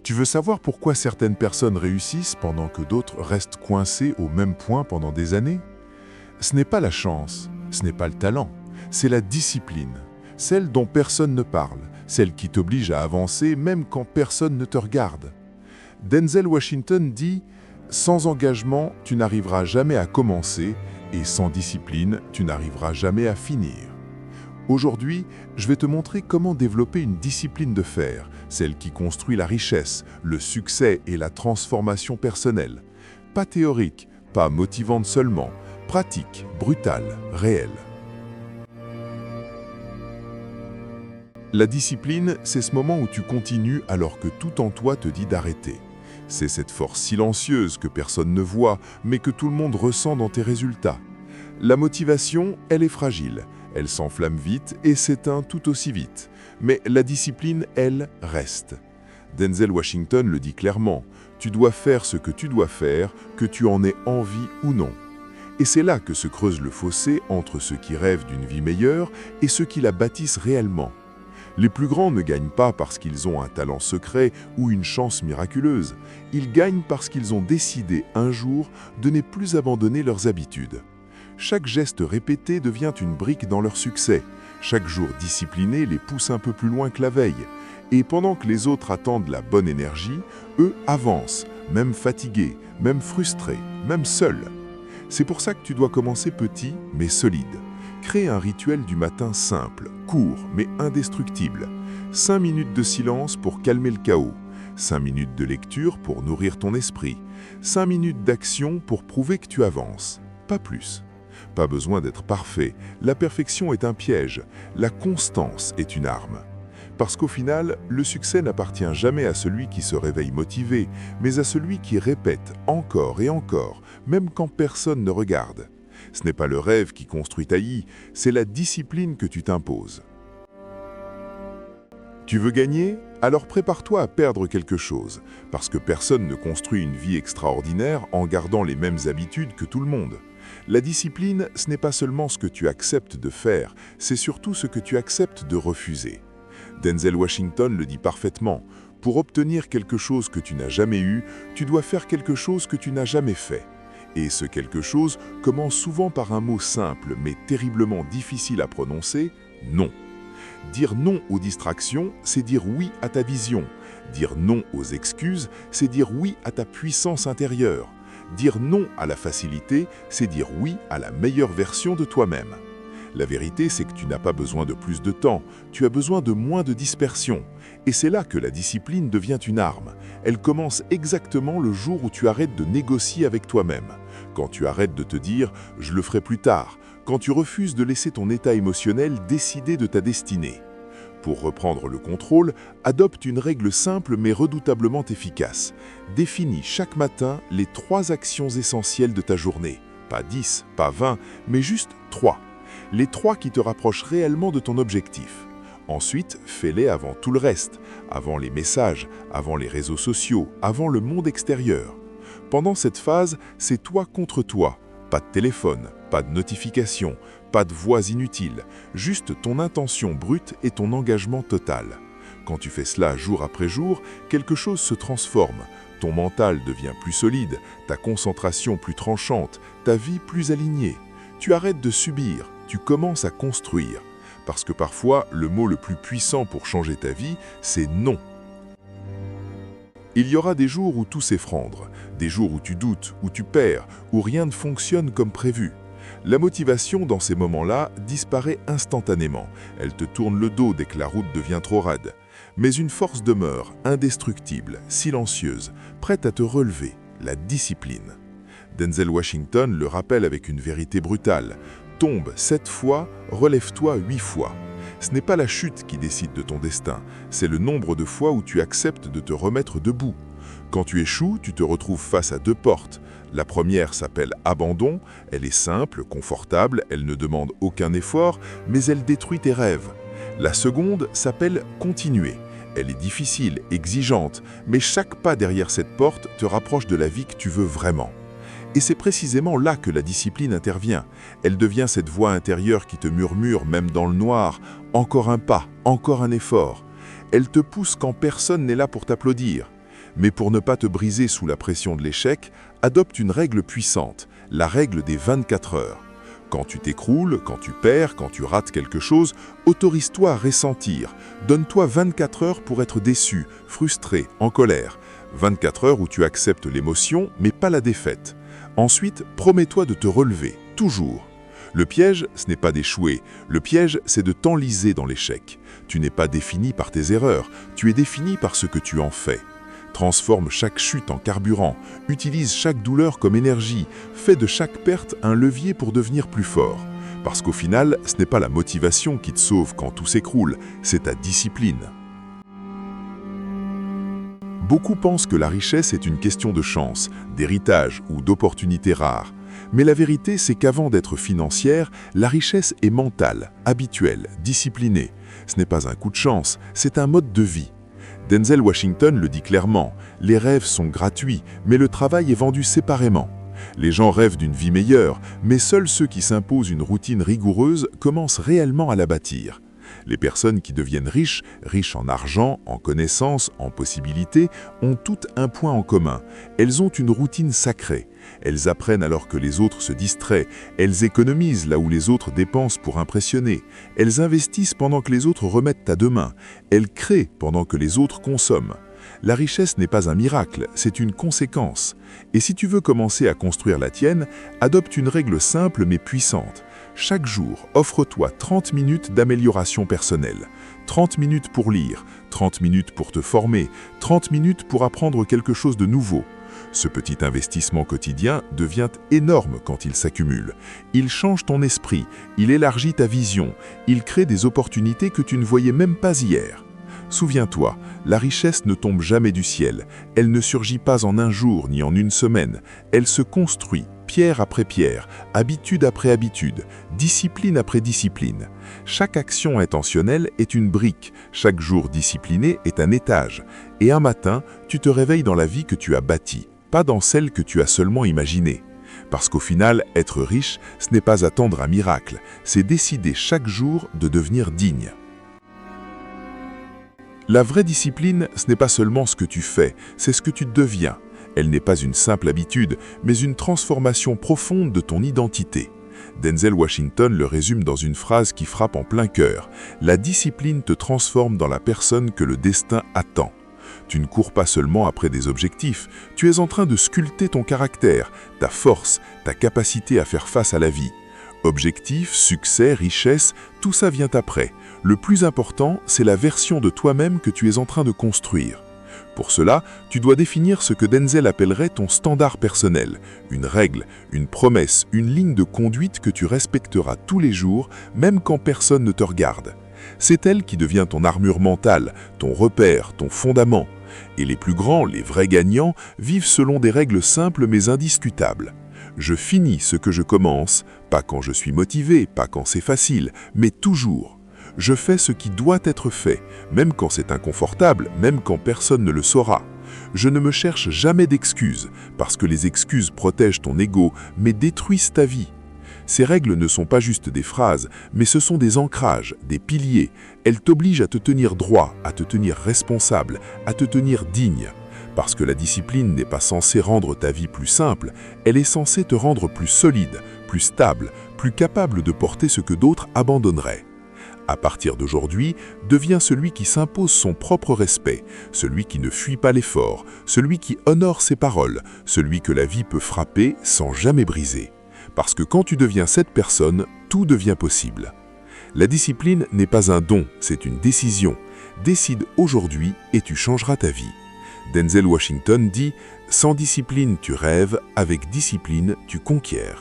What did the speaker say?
Tu veux savoir pourquoi certaines personnes réussissent pendant que d'autres restent coincées au même point pendant des années? Ce n'est pas la chance, ce n'est pas le talent, c'est la discipline, celle dont personne ne parle, celle qui t'oblige à avancer même quand personne ne te regarde. Denzel Washington dit « Sans engagement, tu n'arriveras jamais à commencer et sans discipline, tu n'arriveras jamais à finir. » Aujourd'hui, je vais te montrer comment développer une discipline de fer, celle qui construit la richesse, le succès et la transformation personnelle. Pas théorique, pas motivante seulement, pratique, brutale, réelle. La discipline, c'est ce moment où tu continues alors que tout en toi te dit d'arrêter. C'est cette force silencieuse que personne ne voit, mais que tout le monde ressent dans tes résultats. La motivation, elle est fragile. Elle s'enflamme vite et s'éteint tout aussi vite. Mais la discipline, elle, reste. Denzel Washington le dit clairement, tu dois faire ce que tu dois faire, que tu en aies envie ou non. Et c'est là que se creuse le fossé entre ceux qui rêvent d'une vie meilleure et ceux qui la bâtissent réellement. Les plus grands ne gagnent pas parce qu'ils ont un talent secret ou une chance miraculeuse. Ils gagnent parce qu'ils ont décidé un jour de ne plus abandonner leurs habitudes. Chaque geste répété devient une brique dans leur succès. Chaque jour discipliné les pousse un peu plus loin que la veille. Et pendant que les autres attendent la bonne énergie, eux avancent, même fatigués, même frustrés, même seuls. C'est pour ça que tu dois commencer petit, mais solide. Crée un rituel du matin simple, court, mais indestructible. 5 minutes de silence pour calmer le chaos. 5 minutes de lecture pour nourrir ton esprit. 5 minutes d'action pour prouver que tu avances. Pas plus. Pas besoin d'être parfait, la perfection est un piège, la constance est une arme. Parce qu'au final, le succès n'appartient jamais à celui qui se réveille motivé, mais à celui qui répète encore et encore, même quand personne ne regarde. Ce n'est pas le rêve qui construit ta vie, c'est la discipline que tu t'imposes. Tu veux gagner? Alors prépare-toi à perdre quelque chose, parce que personne ne construit une vie extraordinaire en gardant les mêmes habitudes que tout le monde. La discipline, ce n'est pas seulement ce que tu acceptes de faire, c'est surtout ce que tu acceptes de refuser. Denzel Washington le dit parfaitement, pour obtenir quelque chose que tu n'as jamais eu, tu dois faire quelque chose que tu n'as jamais fait. Et ce quelque chose commence souvent par un mot simple mais terriblement difficile à prononcer, non. Dire non aux distractions, c'est dire oui à ta vision. Dire non aux excuses, c'est dire oui à ta puissance intérieure. Dire non à la facilité, c'est dire oui à la meilleure version de toi-même. La vérité, c'est que tu n'as pas besoin de plus de temps, tu as besoin de moins de dispersion. Et c'est là que la discipline devient une arme. Elle commence exactement le jour où tu arrêtes de négocier avec toi-même. Quand tu arrêtes de te dire « je le ferai plus tard », quand tu refuses de laisser ton état émotionnel décider de ta destinée. Pour reprendre le contrôle, adopte une règle simple mais redoutablement efficace. Définis chaque matin les 3 actions essentielles de ta journée. Pas 10, pas 20, mais juste 3. Les 3 qui te rapprochent réellement de ton objectif. Ensuite, fais-les avant tout le reste, avant les messages, avant les réseaux sociaux, avant le monde extérieur. Pendant cette phase, c'est toi contre toi. Pas de téléphone, pas de notification, pas de voix inutiles, juste ton intention brute et ton engagement total. Quand tu fais cela jour après jour, quelque chose se transforme. Ton mental devient plus solide, ta concentration plus tranchante, ta vie plus alignée. Tu arrêtes de subir, tu commences à construire. Parce que parfois, le mot le plus puissant pour changer ta vie, c'est non. Il y aura des jours où tout s'effondre, des jours où tu doutes, où tu perds, où rien ne fonctionne comme prévu. La motivation dans ces moments-là disparaît instantanément. Elle te tourne le dos dès que la route devient trop rade. Mais une force demeure, indestructible, silencieuse, prête à te relever, la discipline. Denzel Washington le rappelle avec une vérité brutale. Tombe 7 fois, relève-toi 8 fois. Ce n'est pas la chute qui décide de ton destin, c'est le nombre de fois où tu acceptes de te remettre debout. Quand tu échoues, tu te retrouves face à 2 portes. La première s'appelle abandon, elle est simple, confortable, elle ne demande aucun effort, mais elle détruit tes rêves. La seconde s'appelle continuer. Elle est difficile, exigeante, mais chaque pas derrière cette porte te rapproche de la vie que tu veux vraiment. Et c'est précisément là que la discipline intervient. Elle devient cette voix intérieure qui te murmure, même dans le noir, « encore un pas, encore un effort ». Elle te pousse quand personne n'est là pour t'applaudir. Mais pour ne pas te briser sous la pression de l'échec, adopte une règle puissante, la règle des 24 heures. Quand tu t'écroules, quand tu perds, quand tu rates quelque chose, autorise-toi à ressentir. Donne-toi 24 heures pour être déçu, frustré, en colère. 24 heures où tu acceptes l'émotion, mais pas la défaite. Ensuite, promets-toi de te relever, toujours. Le piège, ce n'est pas d'échouer. Le piège, c'est de t'enliser dans l'échec. Tu n'es pas défini par tes erreurs, tu es défini par ce que tu en fais. Transforme chaque chute en carburant, utilise chaque douleur comme énergie, fais de chaque perte un levier pour devenir plus fort. Parce qu'au final, ce n'est pas la motivation qui te sauve quand tout s'écroule, c'est ta discipline. Beaucoup pensent que la richesse est une question de chance, d'héritage ou d'opportunités rares. Mais la vérité, c'est qu'avant d'être financière, la richesse est mentale, habituelle, disciplinée. Ce n'est pas un coup de chance, c'est un mode de vie. Denzel Washington le dit clairement, les rêves sont gratuits, mais le travail est vendu séparément. Les gens rêvent d'une vie meilleure, mais seuls ceux qui s'imposent une routine rigoureuse commencent réellement à la bâtir. Les personnes qui deviennent riches en argent, en connaissances, en possibilités, ont toutes un point en commun. Elles ont une routine sacrée. Elles apprennent alors que les autres se distraient. Elles économisent là où les autres dépensent pour impressionner. Elles investissent pendant que les autres remettent à demain. Elles créent pendant que les autres consomment. La richesse n'est pas un miracle, c'est une conséquence. Et si tu veux commencer à construire la tienne, adopte une règle simple mais puissante. Chaque jour, offre-toi 30 minutes d'amélioration personnelle. 30 minutes pour lire, 30 minutes pour te former, 30 minutes pour apprendre quelque chose de nouveau. Ce petit investissement quotidien devient énorme quand il s'accumule. Il change ton esprit, il élargit ta vision, il crée des opportunités que tu ne voyais même pas hier. Souviens-toi, la richesse ne tombe jamais du ciel. Elle ne surgit pas en un jour ni en une semaine. Elle se construit, pierre après pierre, habitude après habitude, discipline après discipline. Chaque action intentionnelle est une brique, chaque jour discipliné est un étage. Et un matin, tu te réveilles dans la vie que tu as bâtie, pas dans celle que tu as seulement imaginée. Parce qu'au final, être riche, ce n'est pas attendre un miracle, c'est décider chaque jour de devenir digne. La vraie discipline, ce n'est pas seulement ce que tu fais, c'est ce que tu deviens. Elle n'est pas une simple habitude, mais une transformation profonde de ton identité. Denzel Washington le résume dans une phrase qui frappe en plein cœur. La discipline te transforme dans la personne que le destin attend. Tu ne cours pas seulement après des objectifs, tu es en train de sculpter ton caractère, ta force, ta capacité à faire face à la vie. Objectifs, succès, richesse, tout ça vient après. Le plus important, c'est la version de toi-même que tu es en train de construire. Pour cela, tu dois définir ce que Denzel appellerait ton standard personnel, une règle, une promesse, une ligne de conduite que tu respecteras tous les jours, même quand personne ne te regarde. C'est elle qui devient ton armure mentale, ton repère, ton fondament. Et les plus grands, les vrais gagnants, vivent selon des règles simples mais indiscutables. Je finis ce que je commence, pas quand je suis motivé, pas quand c'est facile, mais toujours. Je fais ce qui doit être fait, même quand c'est inconfortable, même quand personne ne le saura. Je ne me cherche jamais d'excuses, parce que les excuses protègent ton ego, mais détruisent ta vie. Ces règles ne sont pas juste des phrases, mais ce sont des ancrages, des piliers. Elles t'obligent à te tenir droit, à te tenir responsable, à te tenir digne. Parce que la discipline n'est pas censée rendre ta vie plus simple, elle est censée te rendre plus solide, plus stable, plus capable de porter ce que d'autres abandonneraient. À partir d'aujourd'hui, deviens celui qui s'impose son propre respect, celui qui ne fuit pas l'effort, celui qui honore ses paroles, celui que la vie peut frapper sans jamais briser. Parce que quand tu deviens cette personne, tout devient possible. La discipline n'est pas un don, c'est une décision. Décide aujourd'hui et tu changeras ta vie. Denzel Washington dit « Sans discipline, tu rêves, avec discipline, tu conquiers ».